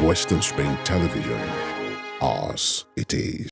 Western Spring Television. Ours it is.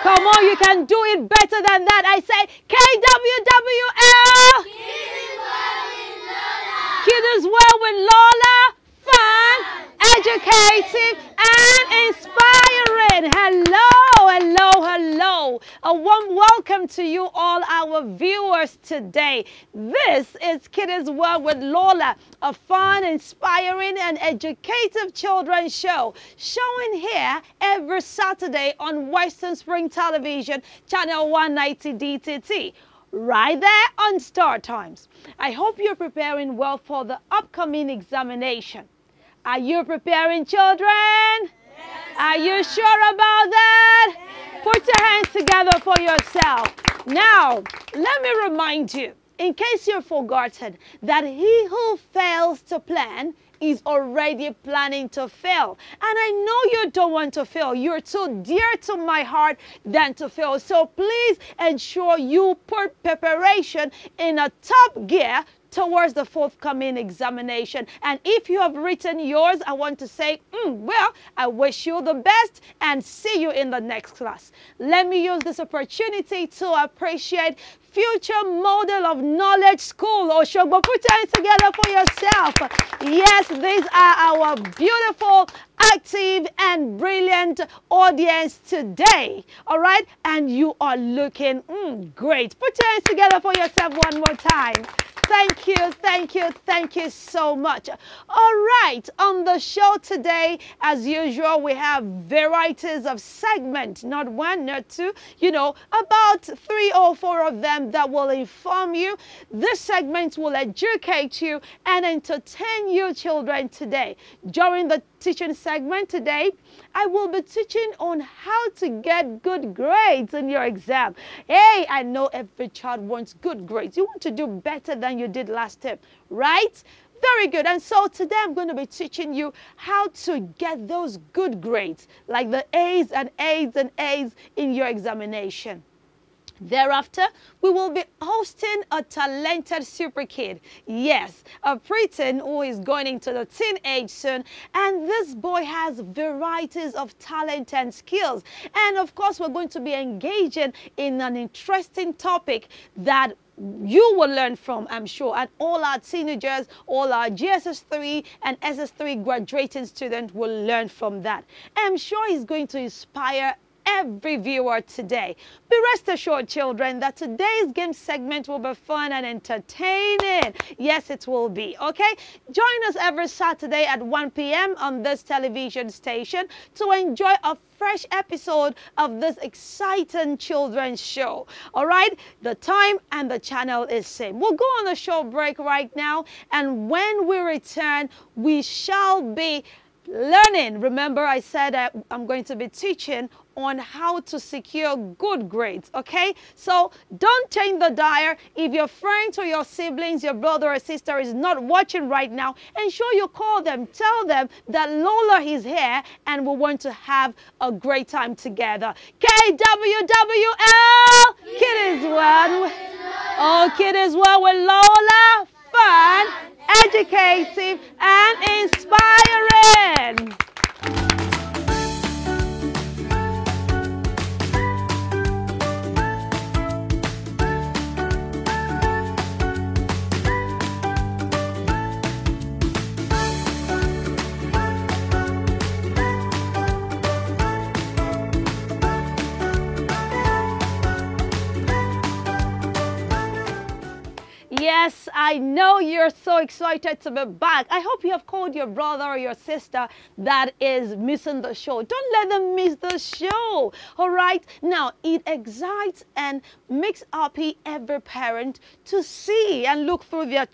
Come on, you can do it better than that. I say KWWL. Kiddies World with Lola. Fun, educative, and inspiring. Hello, hello, hello. A warm welcome to you all our viewers today. This is Kiddies World with Lola, a fun, inspiring, and educative children's show, showing here every Saturday on Western Spring Television, channel 190 DTT. Right there on Star Times. I hope you're preparing well for the upcoming examination. Are you preparing, children? Yes. Are you sure about that? Yes. Put your hands together for yourself. Now, let me remind you, in case you've forgotten, that he who fails to plan is already planning to fail. And I know you don't want to fail. You're too dear to my heart than to fail. So please ensure you put preparation in a top gear towards the forthcoming examination. And if you have written yours, I want to say, well, I wish you the best and see you in the next class. Let me use this opportunity to appreciate Future Model of Knowledge School, OSHO. But put your hands together for yourself. Yes, these are our beautiful, active, and brilliant audience today. All right? And you are looking great. Put your hands together for yourself one more time. Thank you, thank you, thank you so much. All right, on the show today, as usual, we have varieties of segments, not one, not two, about 3 or 4 of them that will inform you. This segment will educate you and entertain you children today. During the teaching segment today, I will be teaching on how to get good grades in your exam. Hey, I know every child wants good grades. You want to do better than you did last time, right? Very good. And so today I'm going to be teaching you how to get those good grades, like the A's and A's and A's in your examination. Thereafter, we will be hosting a talented super kid. Yes, a preteen who is going into the teenage soon. And this boy has varieties of talent and skills. And of course, we're going to be engaging in an interesting topic that you will learn from, I'm sure, and all our teenagers, all our GSS3 and SS3 graduating students will learn from that. I'm sure he's going to inspire every viewer today. Be rest assured, children, that today's game segment will be fun and entertaining. Yes, it will be, okay? Join us every Saturday at 1 p.m. on this television station to enjoy a fresh episode of this exciting children's show. All right? The time and the channel is same. We'll go on a short break right now, and when we return, we shall be learning. Remember, I said I'm going to be teaching on how to secure good grades, okay? So don't change the dial. If your friends or your siblings, your brother or sister is not watching right now, ensure you call them, tell them that Lola is here and we want to have a great time together. KWWL, Kiddies World. Oh, Kiddies World with Lola. Fun, educative, and inspiring. Yes, I know you're so excited to be back. I hope you have called your brother or your sister that is missing the show. Don't let them miss the show. All right. Now, it excites and makes happy every parent to see and look through their,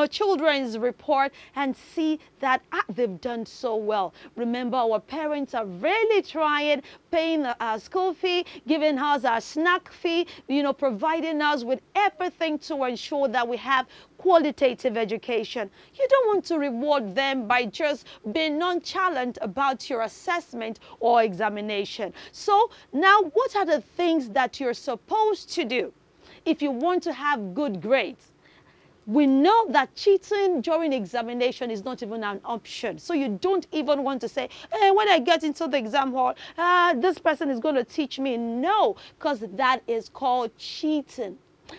children's report and see that they've done so well. Remember, our parents are really trying, paying our school fee, giving us our snack fee, providing us with everything to ensure that we have qualitative education. You don't want to reward them by just being nonchalant about your assessment or examination. So now, what are the things that you're supposed to do if you want to have good grades? We know that cheating during examination is not even an option. So you don't even want to say, hey, when I get into the exam hall, this person is going to teach me. No, because that is called cheating.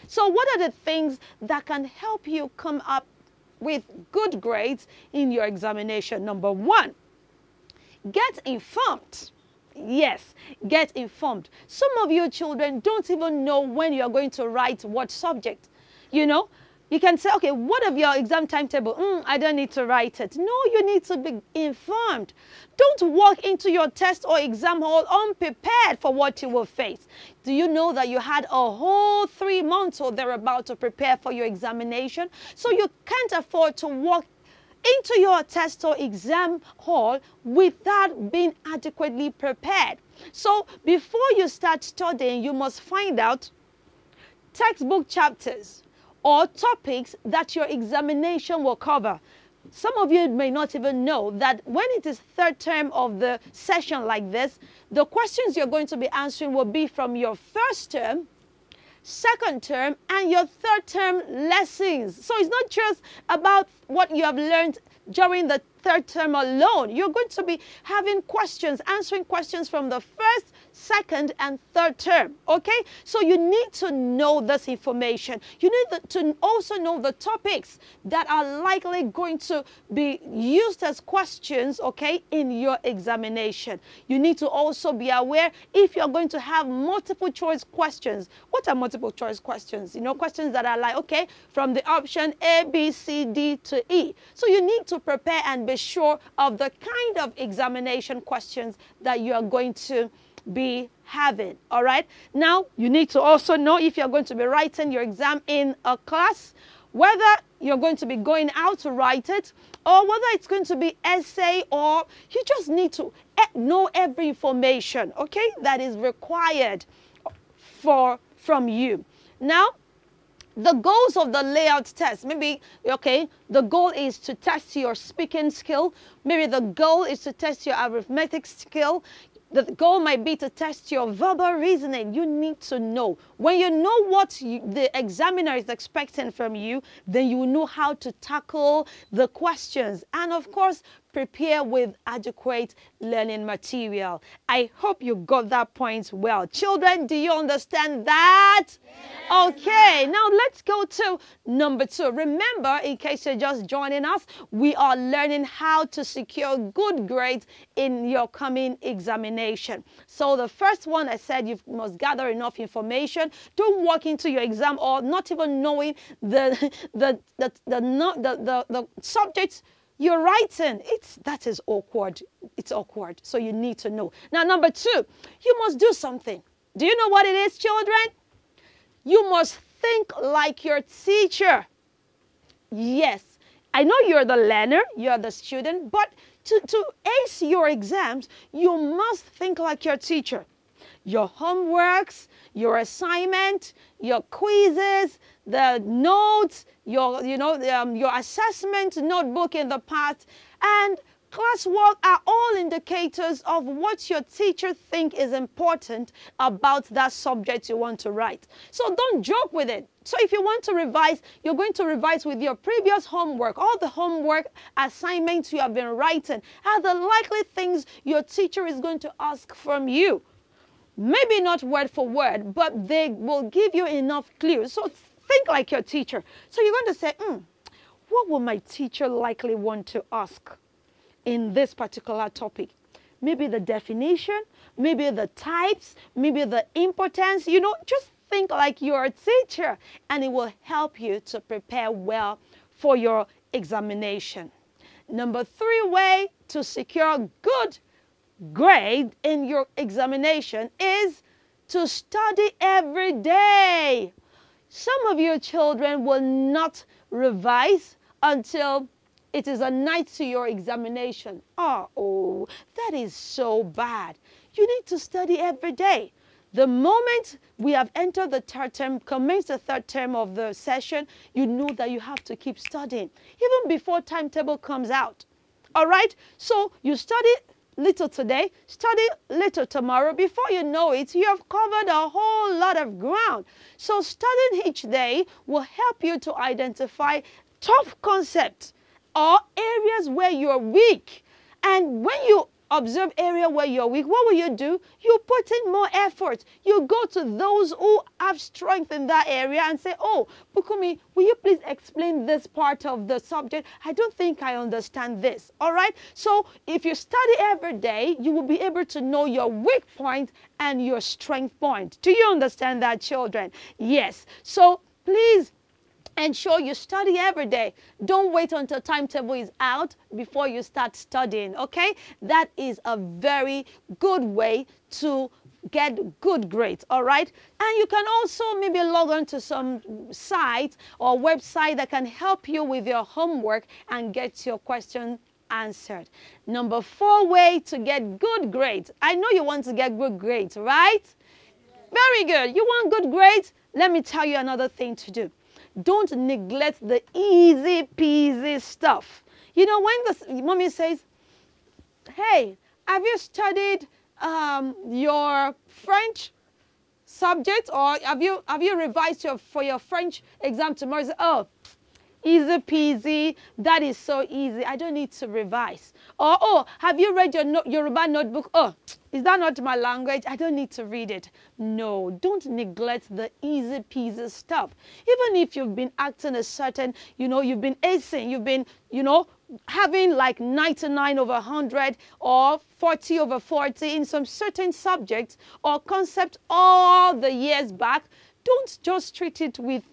So what are the things that can help you come up with good grades in your examination? Number one, get informed. Yes, get informed. Some of your children don't even know when you're going to write what subject. You can say, okay, what of your exam timetable? I don't need to write it. No, you need to be informed. Don't walk into your test or exam hall unprepared for what you will face. Do you know that you had a whole 3 months or thereabout to prepare for your examination? So you can't afford to walk into your test or exam hall without being adequately prepared. So before you start studying, you must find out textbook chapters or topics that your examination will cover. Some of you may not even know that when it is third term of the session like this, the questions you're going to be answering will be from your first term, second term, and your third term lessons. So it's not just about what you have learned during the third term alone. You're going to be having questions, answering questions from the first, second, and third term. Okay? So you need to know this information. You need to also know the topics that are likely going to be used as questions, okay, in your examination. You need to also be aware if you're going to have multiple choice questions. What are multiple choice questions? Questions that are like, okay, from the option A, B, C, D to E. So you need to prepare and be sure of the kind of examination questions that you are going to be having. All right. Now, you need to also know if you're going to be writing your exam in a class, whether you're going to be going out to write it, or whether it's going to be essay, or you just need to know every information, okay, that is required from you. Now, the goals of the layout test, maybe, okay, the goal is to test your speaking skill. Maybe the goal is to test your arithmetic skill. The goal might be to test your verbal reasoning. You need to know. When you know what the examiner is expecting from you, then you will know how to tackle the questions. And of course, prepare with adequate learning material. I hope you got that point well. Children, do you understand that? Yes. Okay, now let's go to number 2. Remember, in case you're just joining us, we are learning how to secure good grades in your coming examination. So the first one, I said you must gather enough information. Don't walk into your exam or not even knowing the subjects you're writing. That is awkward. It's awkward. So you need to know. Now, number 2, you must do something. Do you know what it is, children? You must think like your teacher. Yes, I know you're the learner, you're the student, but to ace your exams, you must think like your teacher. Your homeworks, your assignment, your quizzes, the notes, your assessment notebook in the past, and classwork are all indicators of what your teacher thinks is important about that subject you want to write. So don't joke with it. So if you want to revise, you're going to revise with your previous homework. All the homework assignments you have been writing are the likely things your teacher is going to ask from you. Maybe not word for word, but they will give you enough clues. So think like your teacher. So you're going to say, what will my teacher likely want to ask in this particular topic? Maybe the definition, maybe the types, maybe the importance. Just think like you're a teacher, and it will help you to prepare well for your examination. Number 3 way to secure good grade in your examination is to study every day. Some of your children will not revise until it is a night to your examination. Oh, that is so bad. You need to study every day. The moment we have entered the third term, commenced the third term of the session, you know that you have to keep studying, even before timetable comes out. All right? So you study little today, study little tomorrow. Before you know it, you have covered a whole lot of ground. So studying each day will help you to identify tough concepts or areas where you're weak. And when you observe area where you're weak, what will you do? You put in more effort. You go to those who have strength in that area and say, oh, Bukumi, will you please explain this part of the subject? I don't think I understand this. All right? So if you study every day, you will be able to know your weak point and your strength point. Do you understand that, children? Yes. So please ensure you study every day. Don't wait until timetable is out before you start studying, okay? That is a very good way to get good grades, all right? And you can also maybe log on to some site or website that can help you with your homework and get your question answered. Number 4 way to get good grades. I know you want to get good grades, right? Very good. You want good grades? Let me tell you another thing to do. Don't neglect the easy peasy stuff. You know, when the mommy says, hey, have you studied your French subject, or have you revised for your French exam tomorrow? Say, oh, easy peasy, that is so easy, I don't need to revise. Or, oh, have you read your Yoruba notebook? Oh, is that not my language? I don't need to read it. No, don't neglect the easy peasy stuff. Even if you've been acting a certain, you've been acing, you've been, having like 99 over 100 or 40 over 40 in some certain subjects or concept all the years back, don't just treat it with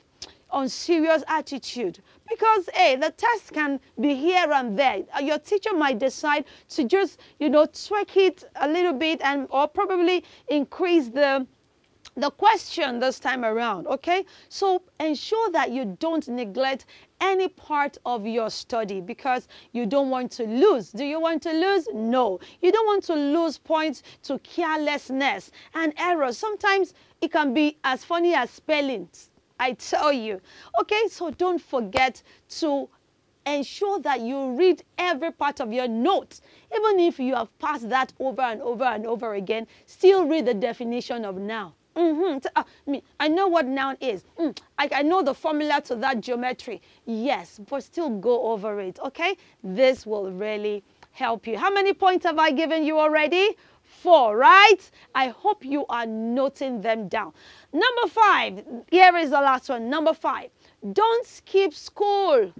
unserious attitude, because the test can be here and there. Your teacher might decide to just tweak it a little bit or probably increase the question this time around. Okay, so ensure that you don't neglect any part of your study because you don't want to lose. Do you want to lose? No, you don't want to lose points to carelessness and errors. Sometimes it can be as funny as spellings, I tell you. Okay, so don't forget to ensure that you read every part of your notes. Even if you have passed that over and over and over again, still read the definition of noun. I know what noun is. I know the formula to that geometry. Yes, but still go over it, okay? This will really help you. How many points have I given you already? 4, right? I hope you are noting them down. Number 5, here is the last one. Number 5, don't skip school.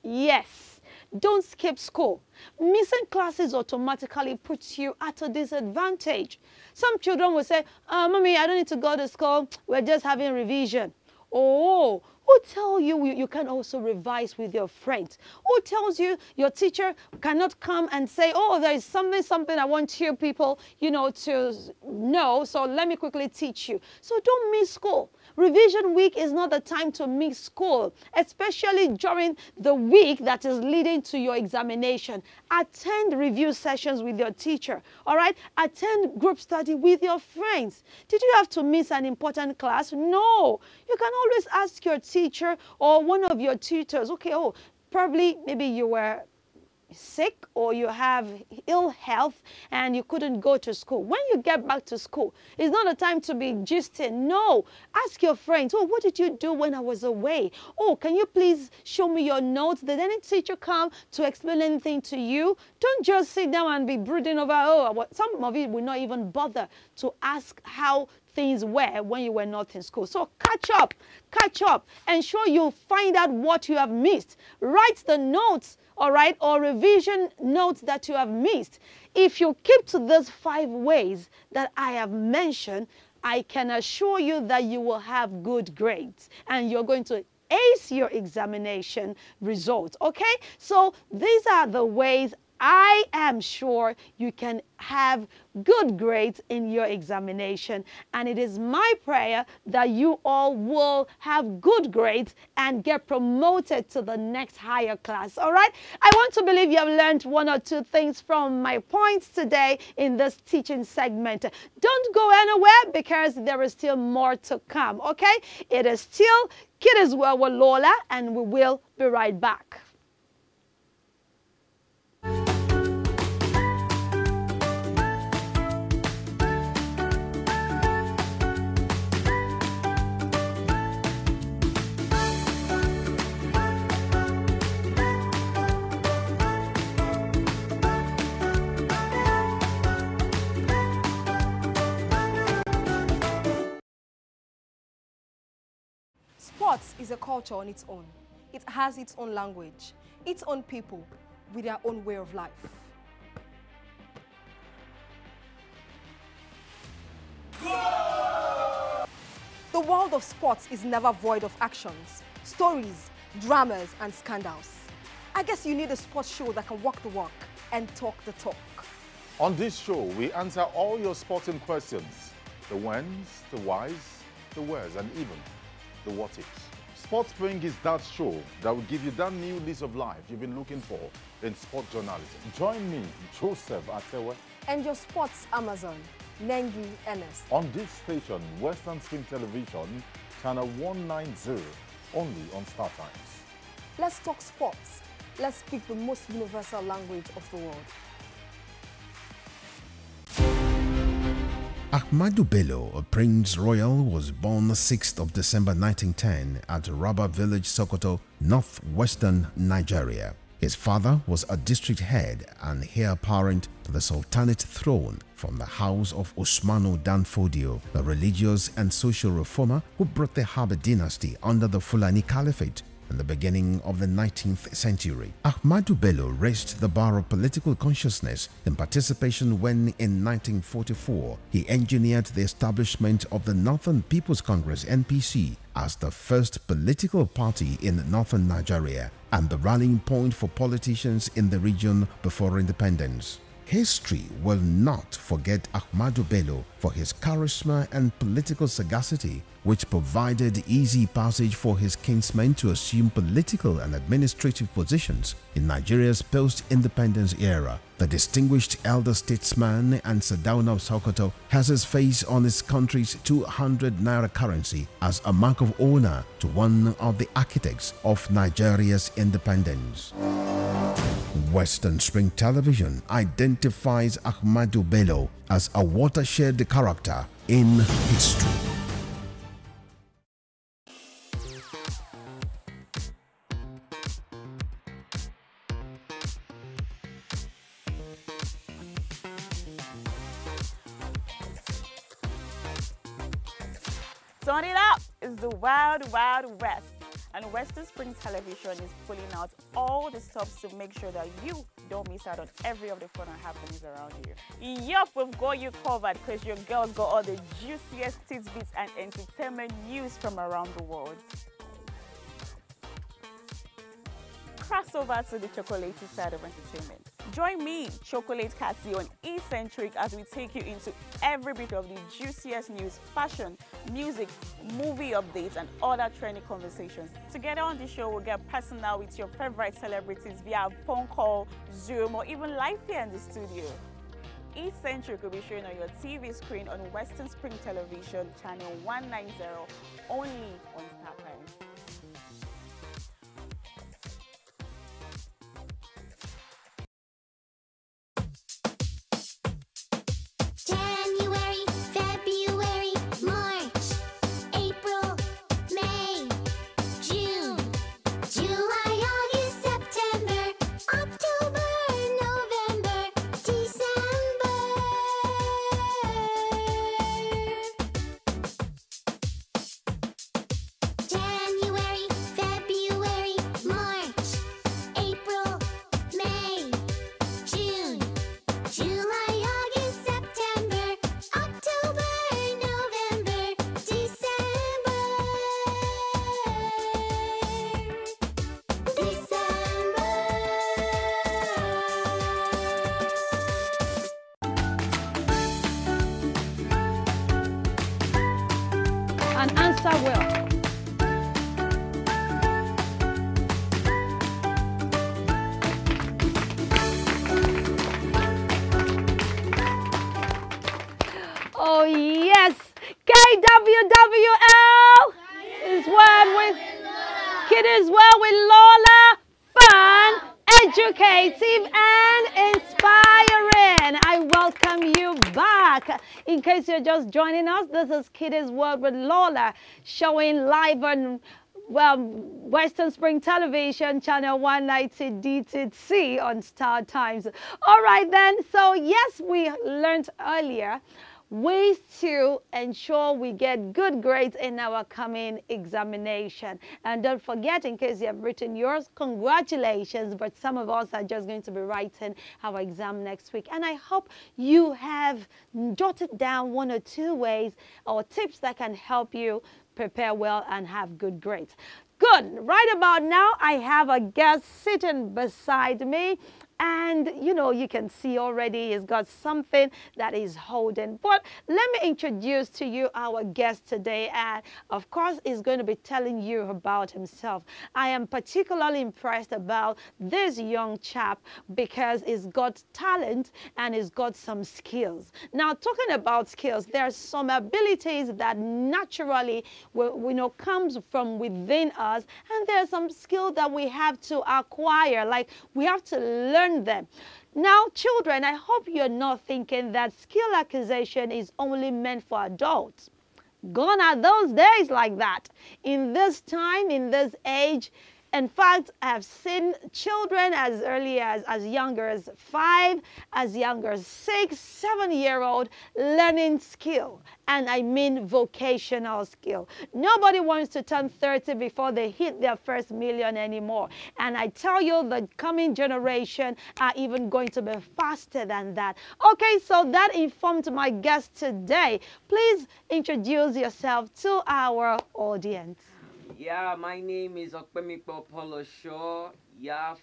Yes, don't skip school. Missing classes automatically puts you at a disadvantage. Some children will say, Mommy, I don't need to go to school. We're just having revision. Oh, who tells you can also revise with your friends? Who tells you your teacher cannot come and say, oh, there is something I want you people, to know, so let me quickly teach you. So don't miss school. Revision week is not the time to miss school, especially during the week that is leading to your examination. Attend review sessions with your teacher, all right? Attend group study with your friends. Did you have to miss an important class? No. You can always ask your teacher or one of your tutors, okay, probably maybe you were sick or you have ill health and you couldn't go to school. When you get back to school, it's not a time to be gisting. No, ask your friends, oh, what did you do when I was away? Oh, can you please show me your notes? Did any teacher come to explain anything to you? Don't just sit down and be brooding over, some of you will not even bother to ask how things were when you were not in school. So catch up, ensure you find out what you have missed. Write the notes, all right, or revision notes that you have missed. If you keep to those 5 ways that I have mentioned, I can assure you that you will have good grades and you're going to ace your examination results, okay? So these are the ways I am sure you can have good grades in your examination. And it is my prayer that you all will have good grades and get promoted to the next higher class, all right? I want to believe you have learned one or two things from my points today in this teaching segment. Don't go anywhere because there is still more to come, okay? It is still Kiddies World with Lola, and we will be right back. Sports is a culture on its own. It has its own language, its own people, with their own way of life. The world of sports is never void of actions, stories, dramas, and scandals. I guess you need a sports show that can walk the walk and talk the talk. On this show, we answer all your sporting questions. The whens, the whys, the wheres, and even the what ifs. Sports Spring is that show that will give you that new lease of life you've been looking for in sport journalism. Join me, Joseph Atewe, And your sports Amazon, Nengi Ernest. on this station, Western Spring Television, channel 190, only on Star Times. Let's talk sports. Let's speak the most universal language of the world. Ahmadu Bello, a Prince Royal, was born 6th of December 1910 at Raba Village, Sokoto, northwestern Nigeria. His father was a district head and heir apparent to the Sultanate throne from the house of Usmanu Danfodio, a religious and social reformer who brought the Habib dynasty under the Fulani Caliphate in the beginning of the 19th century. Ahmadu Bello raised the bar of political consciousness in participation when, in 1944, he engineered the establishment of the Northern People's Congress (NPC) as the first political party in northern Nigeria and the rallying point for politicians in the region before independence. History will not forget Ahmadu Bello for his charisma and political sagacity, which provided easy passage for his kinsmen to assume political and administrative positions in Nigeria's post-independence era. The distinguished elder statesman and Sardauna of Sokoto has his face on his country's 200 naira currency as a mark of honor to one of the architects of Nigeria's independence. Western Spring Television identifies Ahmadu Bello as a watershed character in history. Turn it up! It's the Wild Wild West, and Western Spring Television is pulling out all the stops to make sure that you don't miss out on every of the fun and happenings around you. Yup, we've got you covered because your girls got all the juiciest tidbits and entertainment news from around the world. Cross over to the chocolatey side of entertainment. Join me, Chocolate Cassie, on Eccentric as we take you into every bit of the juiciest news, fashion, music, movie updates, and other trending conversations. Together on the show, we'll get personal with your favorite celebrities via phone call, Zoom, or even live here in the studio. Eccentric will be shown on your TV screen on Western Spring Television, channel 190, only on Star Times. January, February, March, April, May, June, July, August, September, October, November, December. January. Yes, I will. Oh, yes. KWWL is World with Kiddies World with Lola. Fun, educative, and inspiring. I welcome you back. In case you're just joining us, this is Kiddies World with Lola, showing live on Western Spring Television, channel 190 DTC on Star Times. All right then, so yes, we learned earlier ways to ensure we get good grades in our coming examination. And don't forget, in case you have written yours, congratulations, but some of us are just going to be writing our exam next week. And I hope you have jotted down 1 or 2 ways or tips that can help you prepare well and have good grades. Good. Right about now, I have a guest sitting beside me. And, you know, you can see already he's got something that he's holding. But let me introduce to you our guest today. And, of course, he's going to be telling you about himself. I am particularly impressed about this young chap because he's got talent and he's got some skills. Now, talking about skills, there are some abilities that naturally, comes from within us. And there are some skills that we have to acquire, like we have to learn them. Now, children, I hope you're not thinking that skill acquisition is only meant for adults. Gone are those days like that. In this time, in this age, in fact, I have seen children as early as younger as 5, as younger as 6, 7-year-old learning skill. And I mean vocational skill. Nobody wants to turn 30 before they hit their first million anymore. And I tell you, the coming generation are even going to be faster than that. Okay, so that informed my guest today. Please introduce yourself to our audience. Yeah, my name is OPEMIPO Shaw. Yeah,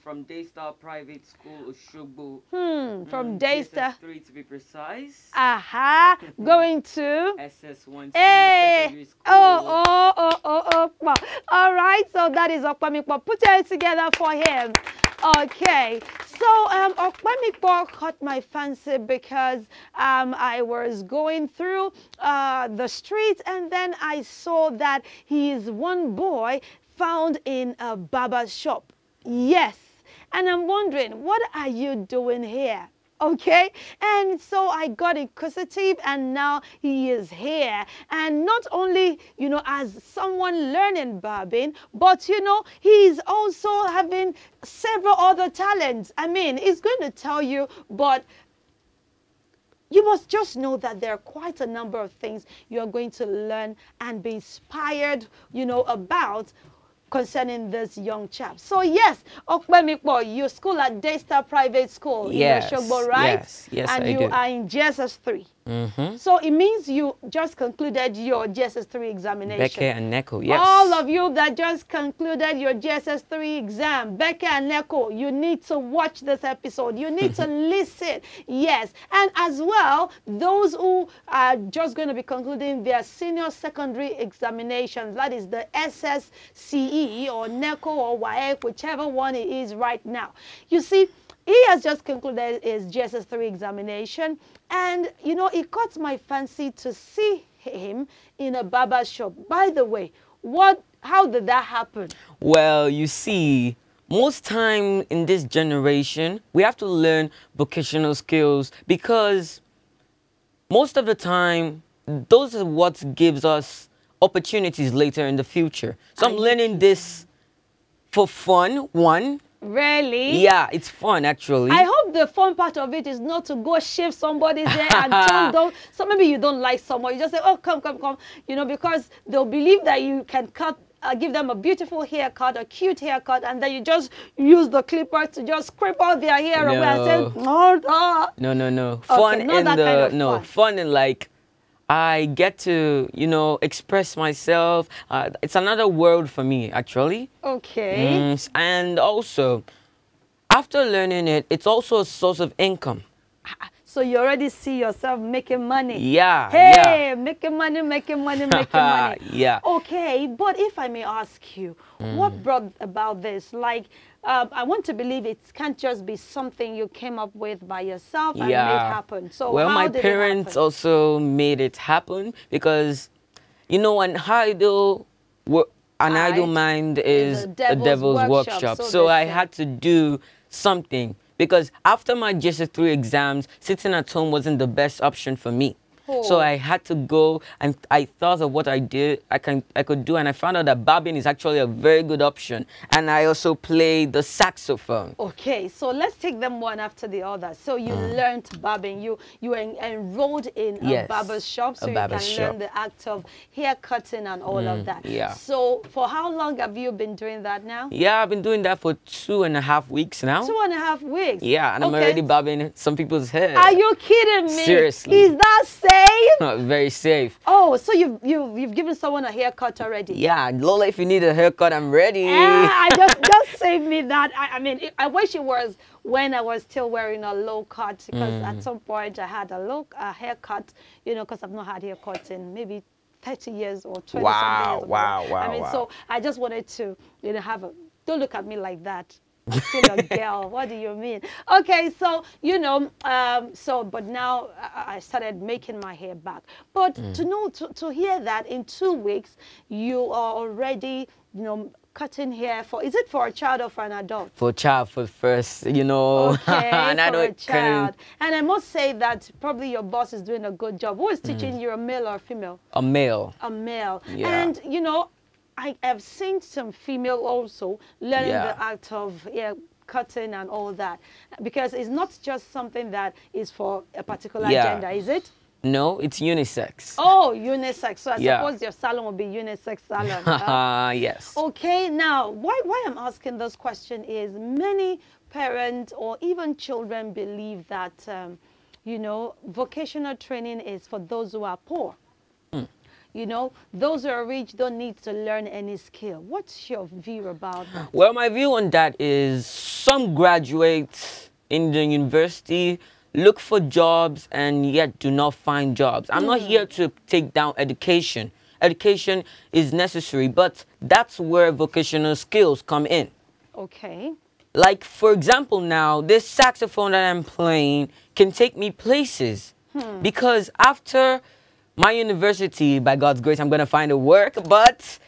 from Daystar Private School, Oshogbo. From Daystar. SS3 to be precise. Aha, going to SS1 Hey! Secondary School. Oh. All right, so that is OPEMIPO. Put your hands together for him. Okay, so OPEMIPO caught my fancy because I was going through the streets and then I saw that he is one boy found in a barber shop. Yes, and I'm wondering, what are you doing here? Okay, and so I got inquisitive and now he is here. And not only, as someone learning barbing, but, he's also having several other talents. I mean, he's going to tell you, but you must just know that there are quite a number of things you are going to learn and be inspired, about concerning this young chap. So yes, OPEMIPO, you school at Daystar Private School in Oshogbo, right? Yes, and I you do. are in GSS 3. So it means you just concluded your GSS 3 examination. Becca and Neko, yes. All of you that just concluded your GSS 3 exam, Becca and Neko, you need to watch this episode. You need to listen. Yes. And as well, those who are just going to be concluding their senior secondary examinations, that is the SSCE or NECO or WAEC, whichever one it is right now. You see, he has just concluded his GSS 3 examination, and it caught my fancy to see him in a barber shop. By the way, how did that happen? Well, you see, most time in this generation, we have to learn vocational skills because most of the time, those are what gives us opportunities later in the future. So I'm learning this for fun, one. Really? Yeah, it's fun actually. I hope the fun part of it is not to go shave somebody's hair and turn down. So maybe you don't like someone, you just say, oh, come, because they'll believe that you can give them a beautiful haircut, a cute haircut, and then you just use the clipper to just scrape all their hair away and say, No. Okay, fun in like I get to, express myself. It's another world for me, actually. Okay. And also, after learning it, it's also a source of income. So you already see yourself making money. Yeah. Hey, Yeah. making money, making money, making money. Yeah. Okay, but if I may ask you, what brought about this? Like, I want to believe it can't just be something you came up with by yourself and made happen. So well, how my did parents it happen? also made it happen because, you know, an idle mind is a devil's workshop. So I had to do something because after my GS3 exams, sitting at home wasn't the best option for me. So I had to go, and I thought of what I could do, and I found out that barbing is actually a very good option. And I also play the saxophone. Okay, so let's take them one after the other. So you learned barbing. You enrolled in a barber's shop, so you can learn the act of hair cutting and all of that. Yeah. So for how long have you been doing that now? Yeah, I've been doing that for 2.5 weeks now. 2.5 weeks. Yeah, and I'm already barbing some people's hair. Are you kidding me? Seriously. Is that safe? Very safe. Oh, so you've given someone a haircut already? Yeah, Lola, if you need a haircut, I'm ready. I just save me that. I mean, I wish it was when I was still wearing a low cut, because at some point I had a haircut, you know, because I've not had haircuts in maybe 30 years or 20 something years. Wow. I mean, so I just wanted to, you know, don't look at me like that. I'm still a girl. What do you mean? Okay, so, you know, but now I started making my hair back. But to hear that in 2 weeks, you are already, you know, cutting hair is it for a child or for an adult? For a child, for first, you know. Okay, and for a child. And I must say that probably your boss is doing a good job. Who is teaching you, a male or a female? A male. A male. Yeah. And, you know, I have seen some female also learning the act of hair cutting and all that, because it's not just something that is for a particular gender, is it? No, it's unisex. Oh, unisex. So I suppose your salon will be unisex salon. Yes. Okay, now why I'm asking this question is many parents or even children believe that you know, vocational training is for those who are poor. You know, those who are rich don't need to learn any skill. What's your view about that? Well, my view on that is some graduates in the university look for jobs and yet do not find jobs. I'm not here to take down education. Education is necessary, but that's where vocational skills come in. Okay. Like, for example, now, this saxophone that I'm playing can take me places. Because after my university, by God's grace, I'm going to find a work, but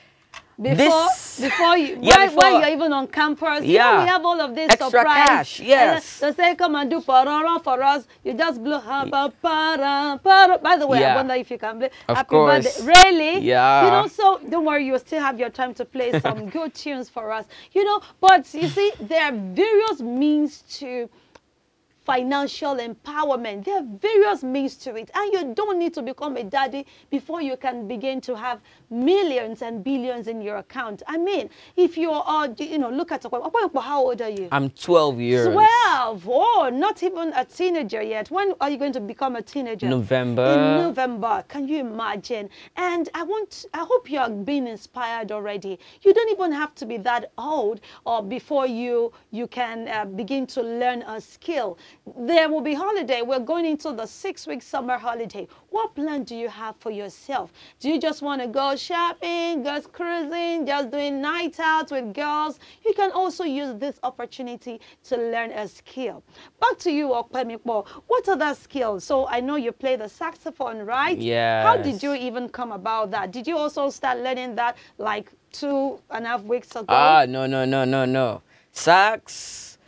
before you're even on campus, you know, we have all of this extra surprise. Cash, yes. They say, come and do parara for us. You just blow para. By the way, I wonder if you can play Happy Birthday. Really? Yeah. You know, so don't worry, you'll still have your time to play some good tunes for us. You know, but you see, there are various means to financial empowerment. There are various means to it, and you don't need to become a daddy before you can begin to have millions and billions in your account. I mean, if you are, you know, look at how old are you? I'm 12 years. 12. Oh, not even a teenager yet. When are you going to become a teenager? November. In November. Can you imagine? And I hope you are being inspired already. You don't even have to be that old or before you can begin to learn a skill. There will be holiday. We're going into the 6-week summer holiday. What plan do you have for yourself? Do you just want to go shopping, just cruising, just doing night out with girls? You can also use this opportunity to learn a skill. Back to you, OPEMIPO. What other skills? So I know you play the saxophone, right? Yes. How did you even come about that? Did you also start learning that like 2.5 weeks ago? No. Sax,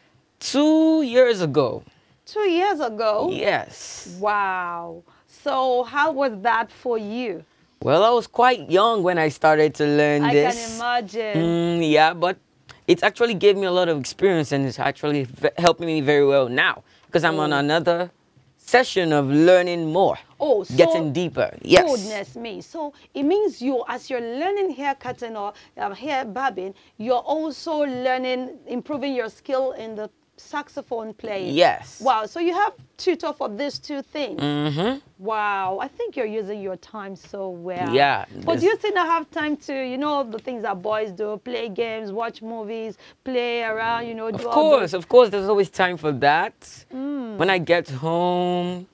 2 years ago. 2 years ago? Yes. Wow. So how was that for you? Well, I was quite young when I started to learn this. I can imagine. Yeah, but it actually gave me a lot of experience, and it's actually helping me very well now because I'm on another session of learning more. Oh, so getting deeper. Yes. Goodness me. So it means as you're learning hair cutting or hair barbing, you're also learning, improving your skill in the saxophone playing. Yes. Wow. So you have tutor for these two things. Mm-hmm. Wow. I think you're using your time so well. Yeah. But do you still not have time to, you know, the things that boys do, play games, watch movies, play around, you know, do Of course, there's always time for that. When I get home,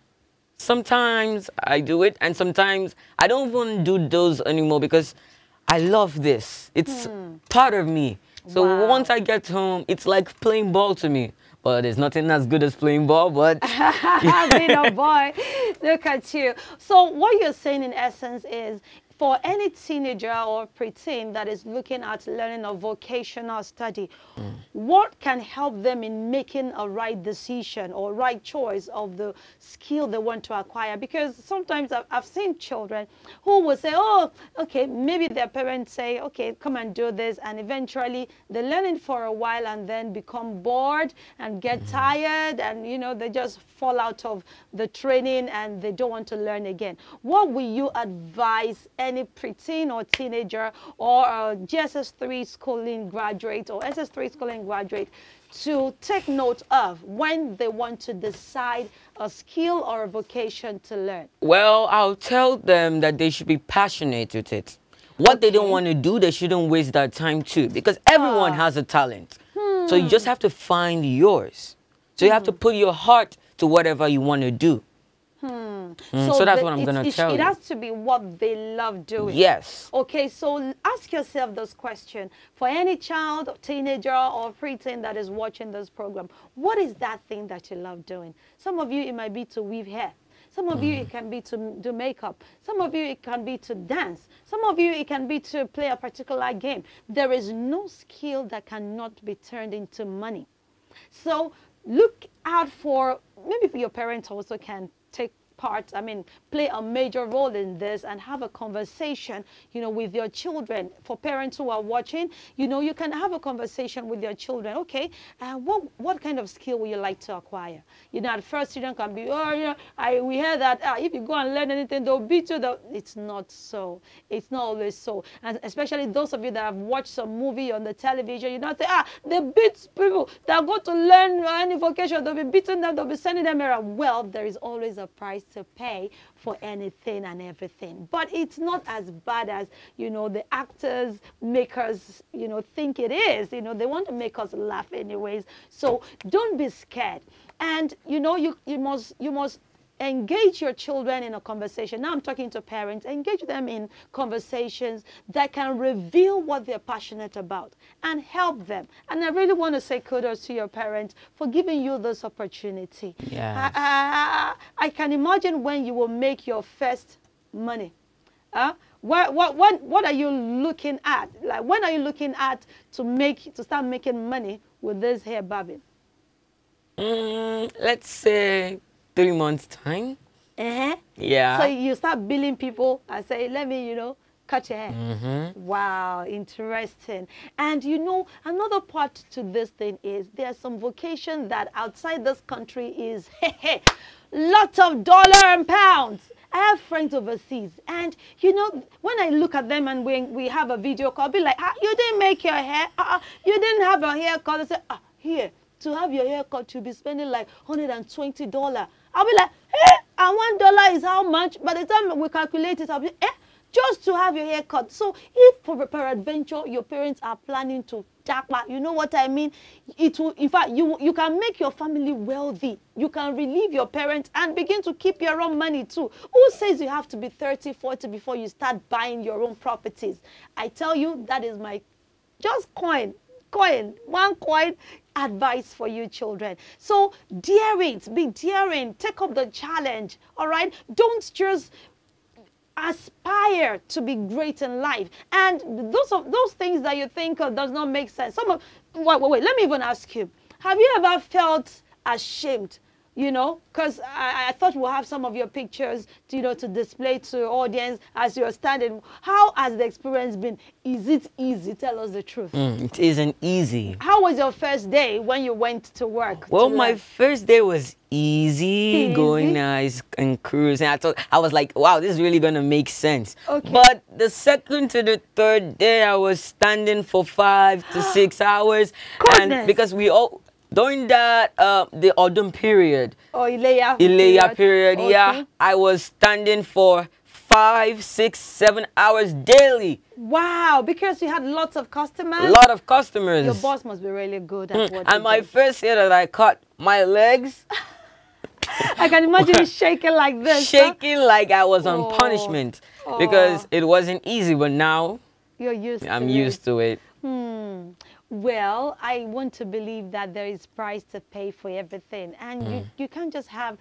sometimes I do it, and sometimes I don't even do those anymore because I love this. It's part of me. So Wow. once I get home, it's like playing ball to me. But there's nothing as good as playing ball, but... Being a boy, look at you. So what you're saying in essence is, for any teenager or preteen that is looking at learning a vocational study, what can help them in making a right decision or right choice of the skill they want to acquire? Because sometimes I've seen children who will say, oh, okay, maybe their parents say, okay, come and do this, and eventually they learn it for a while and then become bored and get tired, and, you know, they just fall out of the training and they don't want to learn again. What will you advise any preteen or teenager or a GSS3 schooling graduate or SS3 schooling graduate to take note of when they want to decide a skill or a vocation to learn? Well, I'll tell them that they should be passionate with it. What they don't want to do, they shouldn't waste their time too, because everyone has a talent. So you just have to find yours. So you have to put your heart to whatever you want to do. So that's what I'm going to tell you. It has to be what they love doing. Yes. Okay, so ask yourself this question. For any child, teenager, or preteen that is watching this program, what is that thing that you love doing? Some of you, it might be to weave hair. Some of you, it can be to do makeup. Some of you, it can be to dance. Some of you, it can be to play a particular game. There is no skill that cannot be turned into money. So look out for, maybe your parents also can take part, play a major role in this and have a conversation, with your children. For parents who are watching, you can have a conversation with your children. Okay, what kind of skill would you like to acquire? At first, children can be, we hear that if you go and learn anything, they'll beat you. It's not so. It's not always so. And especially those of you that have watched some movie on the television, you don't say, they beat people that go to learn any vocation. They'll be beating them. They'll be sending them around. Well, there is always a price to pay for anything and everything, but it's not as bad as the actors make us think it is. They want to make us laugh anyways. So don't be scared, and you must engage your children in a conversation. Now I'm talking to parents. Engage them in conversations that can reveal what they're passionate about and help them. And I really want to say kudos to your parents for giving you this opportunity. Yeah. I can imagine when you will make your first money. What are you looking at? Like, when are you looking at to start making money with this hair bobbing? Let's say 3 months time. Yeah. So you start billing people and say, let me, cut your hair. Wow, interesting. And another part to this thing is there's some vocation that outside this country is lots of dollars and pounds. I have friends overseas, and when I look at them and when we have a video call, I'll be like, you didn't make your hair, you didn't have a haircut. I say, here, to have your haircut, you'll be spending like $120. I'll be like, and $1 is how much? By the time we calculate it, I'll be, just to have your hair cut. So if for peradventure your parents are planning to jackpot, you know what I mean? It will, in fact, you can make your family wealthy. You can relieve your parents and begin to keep your own money too. Who says you have to be 30, 40 before you start buying your own properties? I tell you, that is my one coin advice for you children. So dare it, be daring, take up the challenge, all right? Don't just aspire to be great in life. And those things that you think does not make sense. Wait, let me even ask you, have you ever felt ashamed? Because I thought we'll have some of your pictures to display to audience as you're standing. How has the experience been? Is it easy? Tell us the truth. It isn't easy. How was your first day when you went to work? Well, my first day was easy. Going nice and cruising. I was like, wow, this is really going to make sense. Okay. But the second to the third day, I was standing for 5 to 6 hours. Goodness. And because During that, the autumn period, Oh, Ilea period, Okay. yeah, I was standing for 5, 6, 7 hours daily. Wow, because you had lots of customers. A lot of customers. Your boss must be really good at what And he my does. first year that I cut my legs, I can imagine you shaking like this. huh? shaking like I was on Oh. punishment because it wasn't easy. But now You're used I'm to used it. to it. Well, I want to believe that there is price to pay for everything. And you can't just have,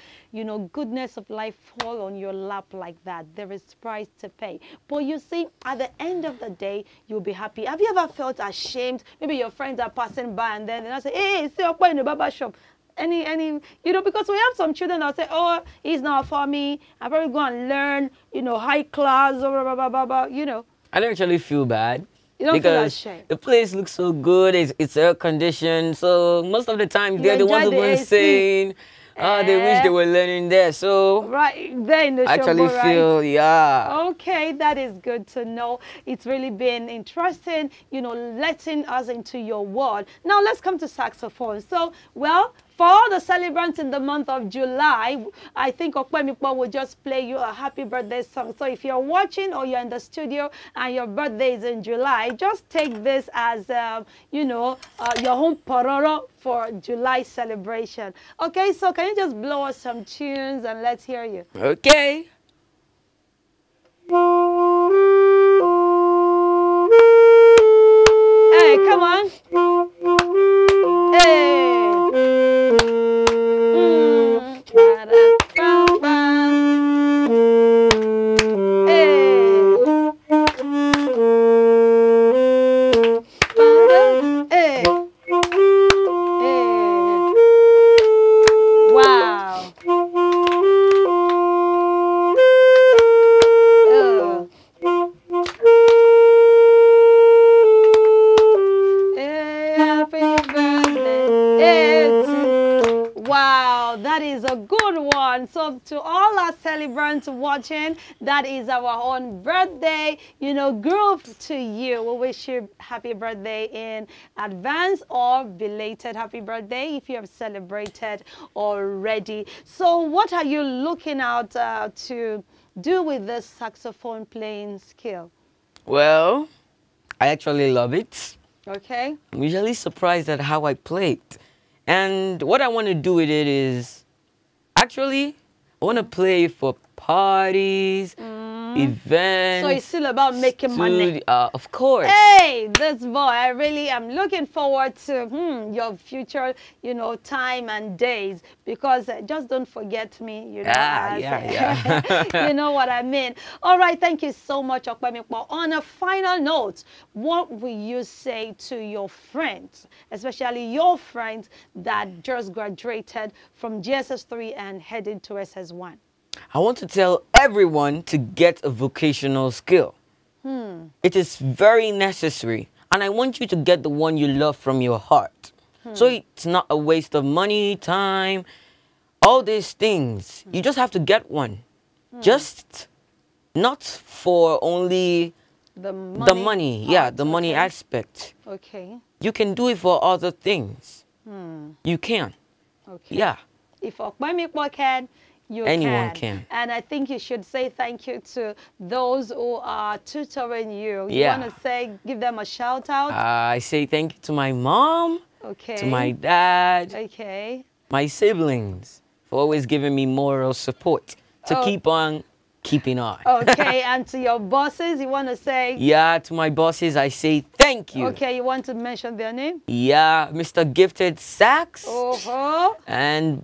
goodness of life fall on your lap like that. There is price to pay. But you see, at the end of the day, you'll be happy. Have you ever felt ashamed? Maybe your friends are passing by and then they'll say, hey, see up in the barber shop. Because we have some children that say, oh, he's not for me. I probably go and learn, high class, or blah, blah, blah, blah, I don't actually feel bad. You don't feel because ashamed. the place looks so good, it's air conditioned. So most of the time they're the ones enjoy who the were AC. saying, they wish they were learning there. So Right there in the I actually shop, right? feel, yeah. Okay, that is good to know. It's really been interesting, letting us into your world. Now let's come to saxophone. So, well, for all the celebrants in the month of July, I think OPEMIPO will just play you a happy birthday song. So if you're watching or you're in the studio and your birthday is in July, just take this as, your home pororo for July celebration. Okay, so can you just blow us some tunes and let's hear you? Okay. Hey, come on. Hey. Ba-da-ba-ba. Hey. Ba-da. Hey. Hey. Wow. Hey, happy birthday. Hey, wow, that is a good one. So to all our celebrants watching, that is our own birthday, group to you. We wish you happy birthday in advance or belated happy birthday if you have celebrated already. So what are you looking out to do with this saxophone playing skill? Well, I actually love it. Okay. I'm usually surprised at how I play it. And what I want to do with it is, actually, I want to play for parties, events. So it's still about making money. Of course. Hey, this boy, I really am looking forward to your future, time and days, because just don't forget me, Yeah. you know what I mean. All right, thank you so much, OPEMIPO. On a final note, what will you say to your friends, especially your friends that just graduated from GSS3 and heading to SS1? I want to tell everyone to get a vocational skill. It is very necessary. And I want you to get the one you love from your heart. So it's not a waste of money, time, all these things. You just have to get one. Just not for only the money. Yeah, the money aspect. Okay. You can do it for other things. You can. Okay. Yeah. If OPEMIPO can, Anyone can. And I think you should say thank you to those who are tutoring you. Yeah. You want to give them a shout out? I say thank you to my mom, Okay. to my dad, Okay. my siblings for always giving me moral support to keep on keeping on. Okay, and to your bosses, you want to say? Yeah, to my bosses, I say thank you. Okay, you want to mention their name? Yeah, Mr. Gifted Sax Oh, and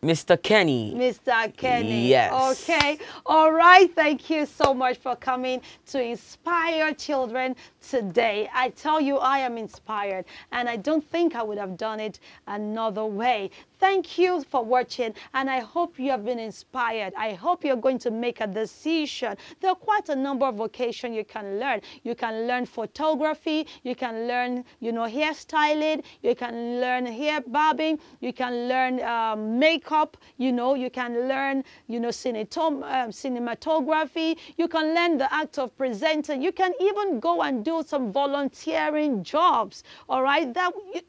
Mr. Kenny. Mr. Kenny. Yes. Okay. All right. Thank you so much for coming to inspire children today. I tell you, I am inspired, and I don't think I would have done it another way. Thank you for watching, and I hope you have been inspired. I hope you're going to make a decision. There are quite a number of vocations you can learn. You can learn photography, you can learn, hairstyling, you can learn hair barbing, you can learn makeup, you can learn, cinematography, you can learn the act of presenting, you can even go and do some volunteering jobs, all right?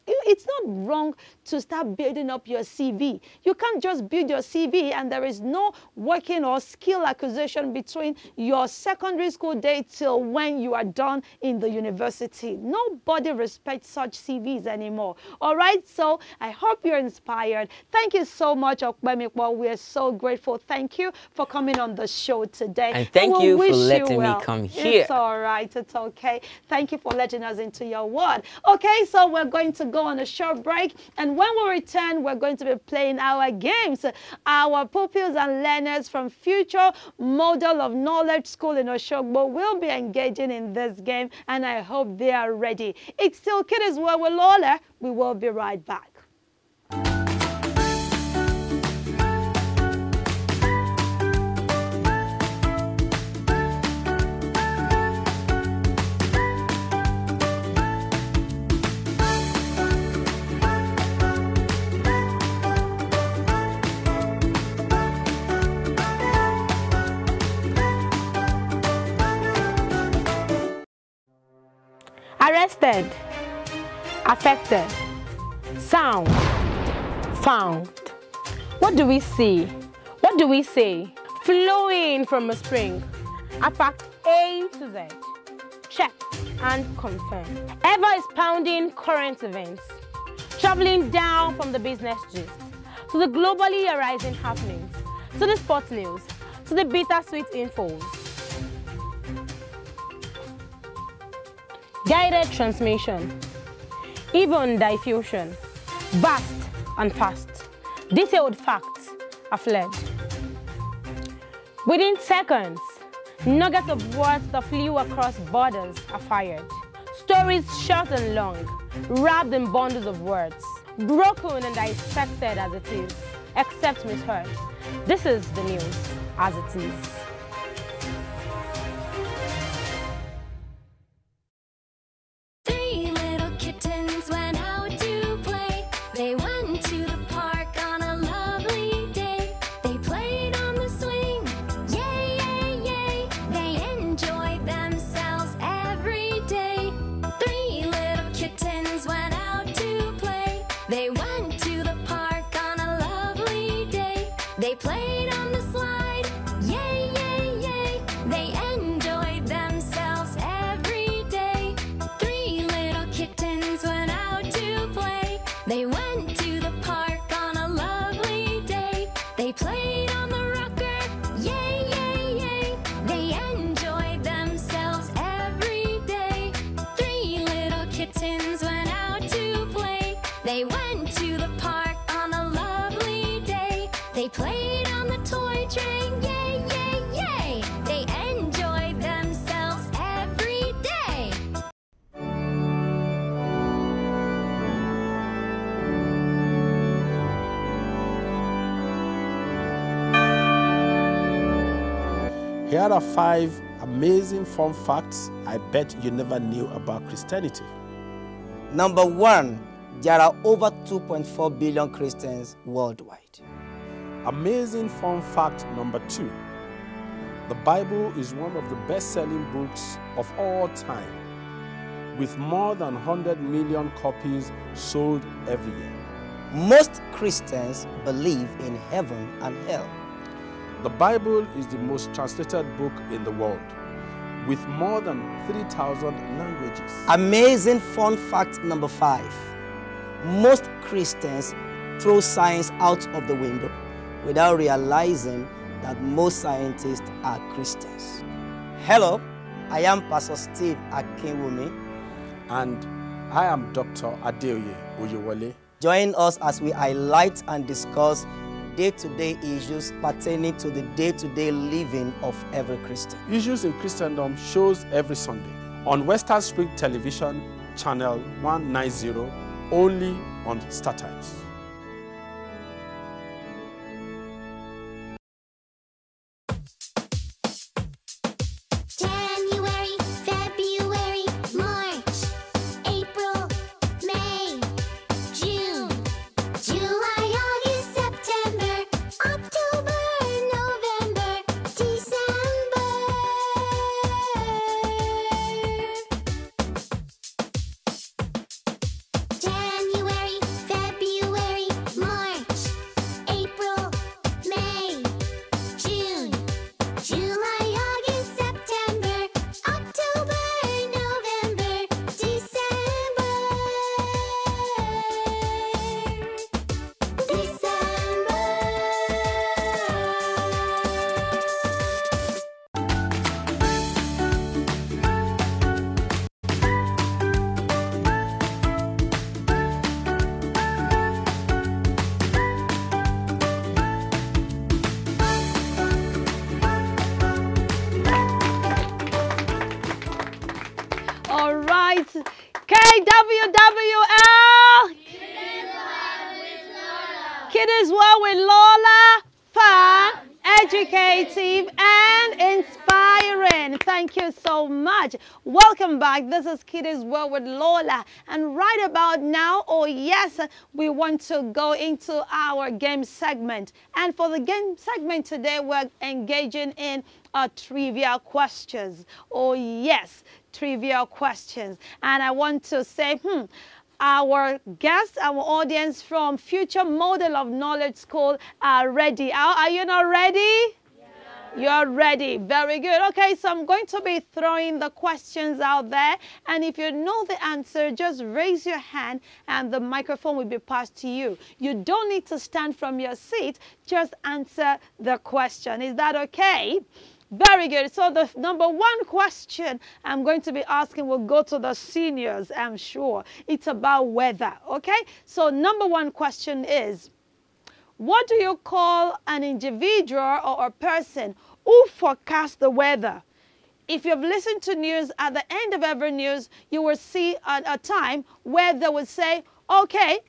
It's not wrong to start building up your CV. You can't just build your CV and there is no working or skill acquisition between your secondary school day till when you are done in the university. Nobody respects such CVs anymore. All right, so I hope you're inspired. Thank you so much, OPEMIPO. We are so grateful. Thank you for coming on the show today. And thank you for letting me come here. It's all right. It's okay. Thank you for letting us into your world. Okay, so we're going to go on a short break, and when we return, we're going to be playing our games. Our pupils and learners from Future Model of Knowledge School in Oshogbo will be engaging in this game, and I hope they are ready. It's still Kiddies World with LOLAH. We will be right back. Arrested, affected, sound, found. What do we see? What do we say? Flowing from a spring. A fact A to Z. Check and confirm. Ever expounding current events. Traveling down from the business gist to the globally arising happenings, to the sports news, to the bittersweet infos. Guided transmission, even diffusion, vast and fast, detailed facts are fled. Within seconds, nuggets of words that flew across borders are fired. Stories short and long, wrapped in bundles of words, broken and dissected as it is, except misheard. This is the news as it is. Here are 5 amazing fun facts I bet you never knew about Christianity. Number 1, there are over 2.4 billion Christians worldwide. Amazing fun fact number 2. The Bible is one of the best-selling books of all time, with more than 100 million copies sold every year. Most Christians believe in heaven and hell. The Bible is the most translated book in the world, with more than 3,000 languages. Amazing fun fact number 5. Most Christians throw science out of the window without realizing that most scientists are Christians. Hello, I am Pastor Steve Akinwumi. And I am Dr. Adeoye Oyewole. Join us as we highlight and discuss day-to-day issues pertaining to the day-to-day living of every Christian. Issues in Christendom shows every Sunday on Western Spring Television, channel 190, only on StarTimes. KWWL. Kiddies World with Lola. Fun, educative, and inspiring. Thank you so much. Welcome back. This is Kiddies World with Lola. And right about now, oh yes, we want to go into our game segment. And for the game segment today, we're engaging in trivia questions. Oh yes, trivia questions. And I want to say, our guests, our audience from Future Model of Knowledge School are ready. Are you not ready? Yeah. You're ready. Very good. Okay, so I'm going to be throwing the questions out there. And if you know the answer, just raise your hand and the microphone will be passed to you. You don't need to stand from your seat. Just answer the question. Is that okay? Very good. So the number one question I'm going to be asking will go to the seniors, I'm sure. It's about weather, okay? So number one question is, what do you call an individual or a person who forecasts the weather? If you've listened to news, at the end of every news, you will see a time where they will say, okay,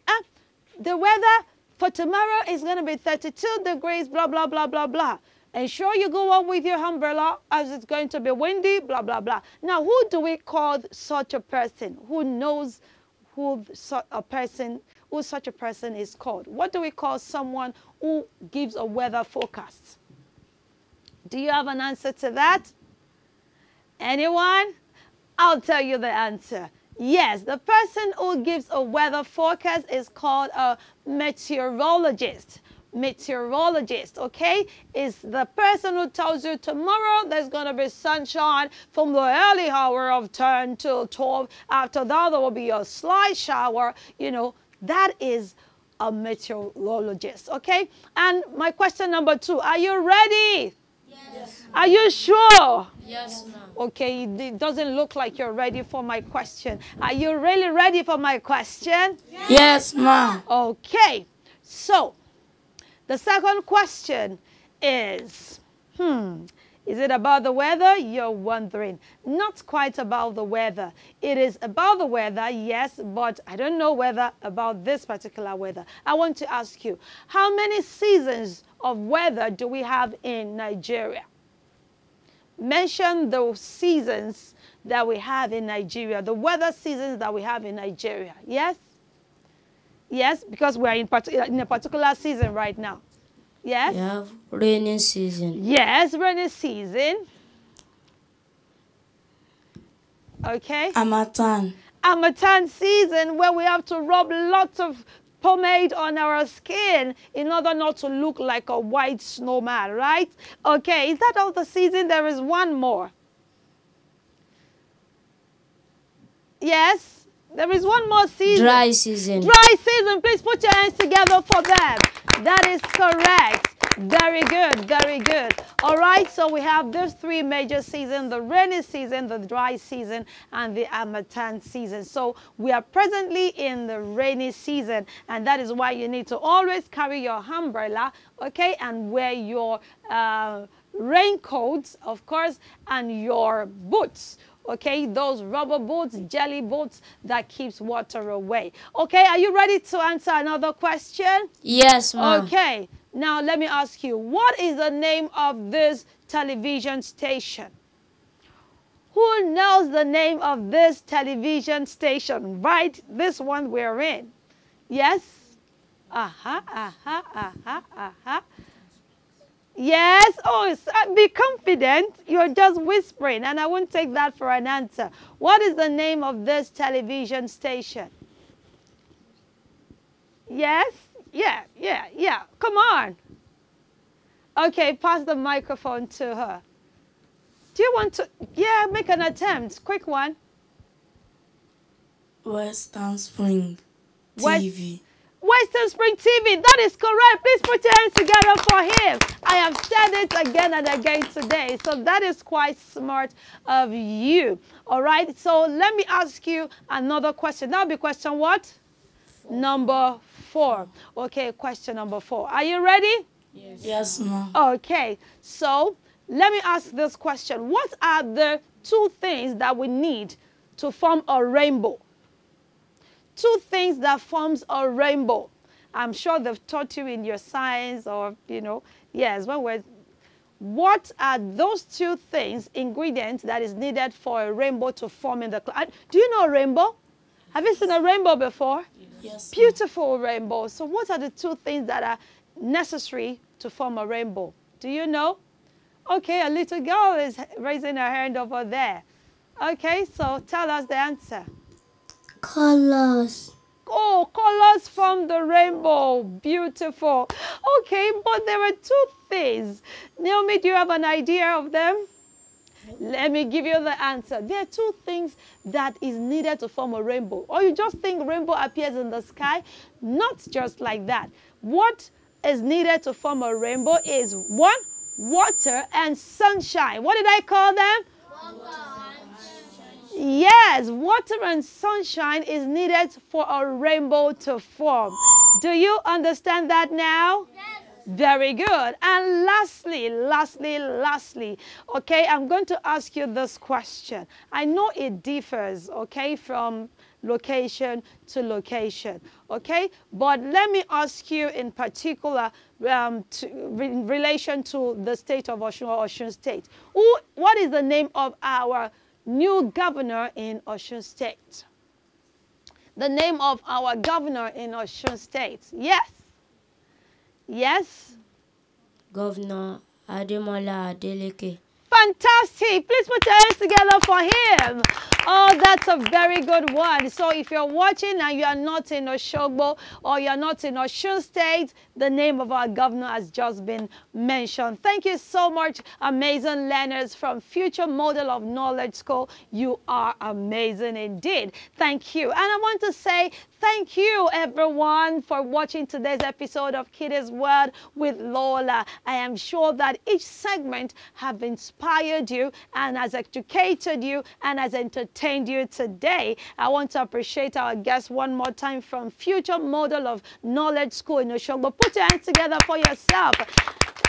the weather for tomorrow is going to be 32 degrees, blah, blah, blah, blah, blah. Ensure you go out with your umbrella as it's going to be windy, blah, blah, blah. Now, who do we call such a person? Who knows who such a person is called? What do we call someone who gives a weather forecast? Do you have an answer to that? Anyone? I'll tell you the answer. Yes, the person who gives a weather forecast is called a meteorologist. Meteorologist, okay, is the person who tells you tomorrow there's going to be sunshine from the early hour of 10 till 12. After that, there will be a slight shower. You know, that is a meteorologist, okay? And my question number two, are you ready? Yes. Are you sure? Yes, ma'am. Okay, it doesn't look like you're ready for my question. Are you really ready for my question? Yes, ma'am. Okay, so the second question is, is it about the weather? You're wondering. Not quite about the weather. It is about the weather, yes, but I don't know whether about this particular weather. I want to ask you, how many seasons of weather do we have in Nigeria? Mention those seasons that we have in Nigeria, the weather seasons that we have in Nigeria, yes? Yes, because we are in a particular season right now. Yes? We have rainy season. Yes, rainy season. Okay. Harmattan. Harmattan season, where we have to rub lots of pomade on our skin in order not to look like a white snowman, right? Okay, is that all the season? There is one more. Yes? There is one more season. Dry season. Dry season. Please put your hands together for them. That is correct. Very good. Very good. All right. So we have those three major seasons, the rainy season, the dry season, and the harmattan season. So we are presently in the rainy season. And that is why you need to always carry your umbrella, okay, and wear your raincoats, of course, and your boots. Okay, those rubber boots, jelly boots that keeps water away. Okay, are you ready to answer another question? Yes, ma'am. Okay, now let me ask you, what is the name of this television station? Who knows the name of this television station? Right, this one we're in. Yes? Yes. Oh, be confident. You're just whispering, and I won't take that for an answer. What is the name of this television station? Yes? Yeah. Come on. Okay, pass the microphone to her. Do you want to, make an attempt? Quick one. Western Spring TV. Western Spring TV, that is correct. Please put your hands together for him. I have said it again and again today. So that is quite smart of you. All right, so let me ask you another question. That will be question what? 4. Number 4. Okay, question number 4. Are you ready? Yes. Yes, ma'am. Okay, so let me ask this question. What are the 2 things that we need to form a rainbow. 2 things that forms a rainbow. I'm sure they've taught you in your science or, you know, yes, what are those 2 things, ingredients that is needed for a rainbow to form in the cloud? Do you know a rainbow? Have you seen a rainbow before? Yes. Beautiful rainbow. So what are the 2 things that are necessary to form a rainbow? Do you know? Okay, a little girl is raising her hand over there. Okay, so tell us the answer. Colors. Oh, colors from the rainbow. Beautiful. Okay, but there are 2 things. Naomi, do you have an idea of them? Let me give you the answer. There are 2 things that is needed to form a rainbow. Or you just think rainbow appears in the sky? Not just like that. What is needed to form a rainbow is 1, water and sunshine. What did I call them? Yes, water and sunshine is needed for a rainbow to form. Do you understand that now? Yes. Very good. And lastly, okay, I'm going to ask you this question. I know it differs, okay, from location to location, okay? But let me ask you in particular in relation to the state of Osun or Osun State. What is the name of our new governor in Osun State? The name of our governor in Osun State. Yes. Yes. Governor Ademola Adeleke. Fantastic. Please put your hands together for him. Oh, that's a very good one. So if you're watching and you are not in Oshogbo or you're not in Osun State, the name of our governor has just been mentioned. Thank you so much, amazing learners from Future Model of Knowledge School. You are amazing indeed. Thank you. And I want to say thank you, everyone, for watching today's episode of Kiddies World with Lola. I am sure that each segment have inspired you and has educated you and has entertained you today. I want to appreciate our guest one more time from Future Model of Knowledge School in Oshogbo. Put your hands together for yourself.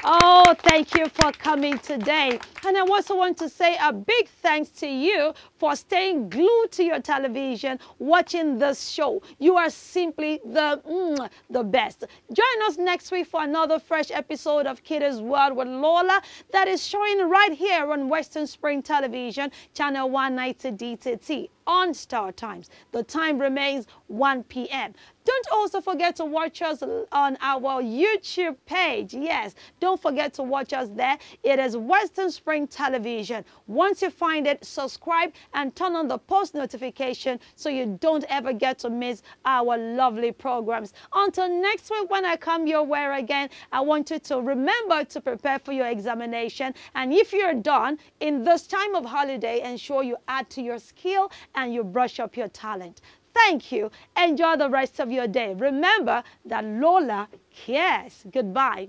Oh, thank you for coming today. And I also want to say a big thanks to you for staying glued to your television, watching this show. You are simply the best. Join us next week for another fresh episode of Kiddies World with Lola that is showing right here on Western Spring Television, channel 190 DTT on Star Times. The time remains 1 p.m. Don't also forget to watch us on our YouTube page. Yes, don't forget to watch us there. It is Western Spring Television. Once you find it, subscribe and turn on the post notification so you don't ever get to miss our lovely programs. Until next week when I come your way again, I want you to remember to prepare for your examination. And if you're done, in this time of holiday, ensure you add to your skill and you brush up your talent. Thank you. Enjoy the rest of your day. Remember that Lola cares. Goodbye.